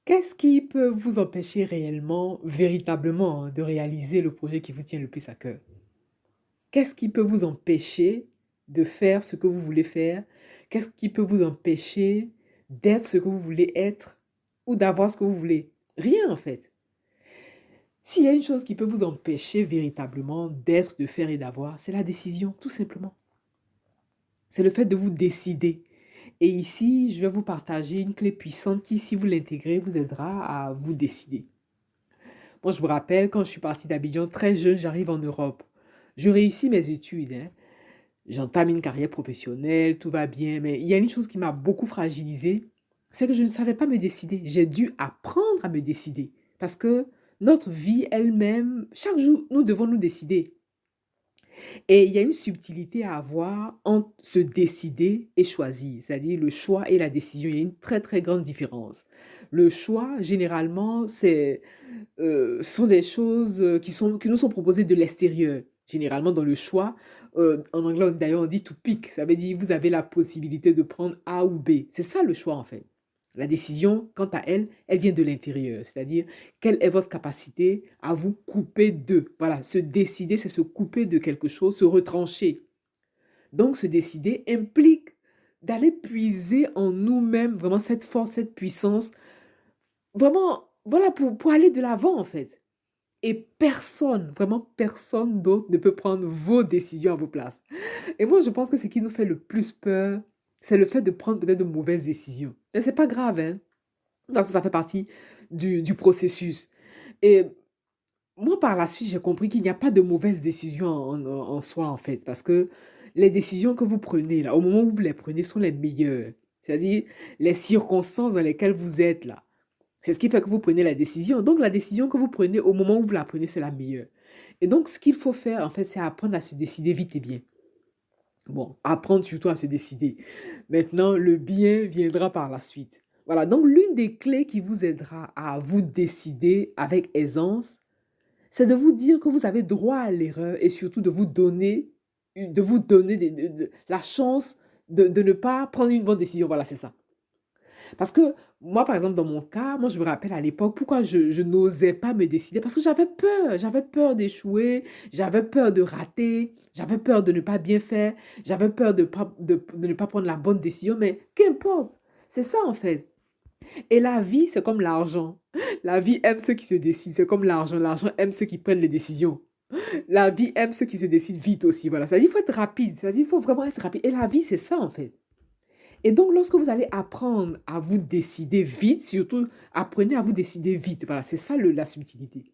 Qu'est-ce qui peut vous empêcher réellement, véritablement, de réaliser le projet qui vous tient le plus à cœur? Qu'est-ce qui peut vous empêcher de faire ce que vous voulez faire? Qu'est-ce qui peut vous empêcher d'être ce que vous voulez être ou d'avoir ce que vous voulez? Rien en fait. S'il y a une chose qui peut vous empêcher véritablement d'être, de faire et d'avoir, c'est la décision, tout simplement. C'est le fait de vous décider. Et ici, je vais vous partager une clé puissante qui, si vous l'intégrez, vous aidera à vous décider. Moi, je me rappelle quand je suis partie d'Abidjan très jeune, j'arrive en Europe. Je réussis mes études, hein. J'entame une carrière professionnelle, tout va bien, mais il y a une chose qui m'a beaucoup fragilisée, c'est que je ne savais pas me décider. J'ai dû apprendre à me décider parce que notre vie elle-même, chaque jour, nous devons nous décider. Et il y a une subtilité à avoir entre se décider et choisir, c'est-à-dire le choix et la décision. Il y a une très très grande différence. Le choix, généralement, sont des choses, qui nous sont proposées de l'extérieur. Généralement, dans le choix, en anglais, d'ailleurs, on dit to pick. Ça veut dire vous avez la possibilité de prendre A ou B. C'est ça le choix, en fait. La décision, quant à elle, elle vient de l'intérieur. C'est-à-dire, quelle est votre capacité à vous couper de. Voilà, se décider, c'est se couper de quelque chose, se retrancher. Donc, se décider implique d'aller puiser en nous-mêmes vraiment cette force, cette puissance. Vraiment, voilà, pour aller de l'avant, en fait. Et personne, vraiment personne d'autre ne peut prendre vos décisions à vos places. Et moi, je pense que ce qui nous fait le plus peur, c'est le fait de prendre peut-être de mauvaises décisions. Et c'est pas grave, hein, parce que ça fait partie du processus. Et moi, par la suite, j'ai compris qu'il n'y a pas de mauvaises décisions en soi, en fait, parce que les décisions que vous prenez, là, au moment où vous les prenez, sont les meilleures. C'est-à-dire les circonstances dans lesquelles vous êtes, là. C'est ce qui fait que vous prenez la décision. Donc, la décision que vous prenez au moment où vous la prenez, c'est la meilleure. Et donc, ce qu'il faut faire, en fait, c'est apprendre à se décider vite et bien. Bon, apprendre surtout à se décider. Maintenant, le bien viendra par la suite. Voilà, donc l'une des clés qui vous aidera à vous décider avec aisance, c'est de vous dire que vous avez droit à l'erreur et surtout de vous donner la chance de ne pas prendre une bonne décision. Voilà, c'est ça. Parce que moi, par exemple, dans mon cas, moi, je me rappelle à l'époque pourquoi je n'osais pas me décider. Parce que j'avais peur. J'avais peur d'échouer. J'avais peur de rater. J'avais peur de ne pas bien faire. J'avais peur de ne pas prendre la bonne décision. Mais qu'importe. C'est ça, en fait. Et la vie, c'est comme l'argent. La vie aime ceux qui se décident. C'est comme l'argent. L'argent aime ceux qui prennent les décisions. La vie aime ceux qui se décident vite aussi. Voilà. Ça dit, il faut être rapide. Ça dit, il faut vraiment être rapide. Et la vie, c'est ça, en fait. Et donc, lorsque vous allez apprendre à vous décider vite, surtout apprenez à vous décider vite. Voilà, c'est ça la subtilité.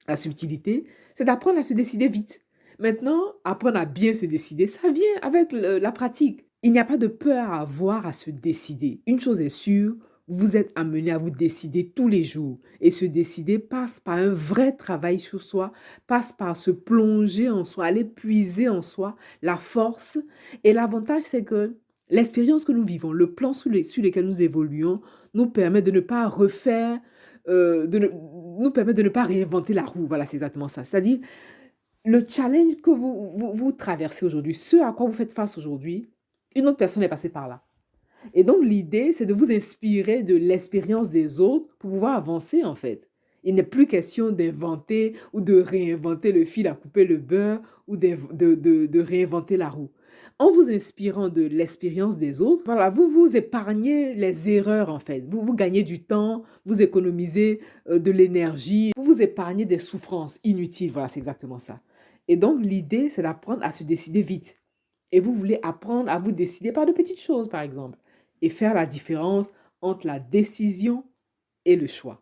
La subtilité, c'est d'apprendre à se décider vite. Maintenant, apprendre à bien se décider, ça vient avec la pratique. Il n'y a pas de peur à avoir à se décider. Une chose est sûre, vous êtes amené à vous décider tous les jours. Et se décider passe par un vrai travail sur soi, passe par se plonger en soi, aller puiser en soi la force. Et l'avantage, c'est que l'expérience que nous vivons, le plan sur lequel nous évoluons, nous permet de ne pas refaire, nous permet de ne pas réinventer la roue. Voilà, c'est exactement ça. C'est-à-dire, le challenge que vous traversez aujourd'hui, ce à quoi vous faites face aujourd'hui, une autre personne est passée par là. Et donc, l'idée, c'est de vous inspirer de l'expérience des autres pour pouvoir avancer, en fait. Il n'est plus question d'inventer ou de réinventer le fil à couper le beurre ou de réinventer la roue. En vous inspirant de l'expérience des autres, voilà, vous vous épargnez les erreurs, en fait. Vous gagnez du temps, vous économisez de l'énergie, vous vous épargnez des souffrances inutiles. Voilà, c'est exactement ça. Et donc, l'idée, c'est d'apprendre à se décider vite. Et vous voulez apprendre à vous décider par de petites choses, par exemple, et faire la différence entre la décision et le choix.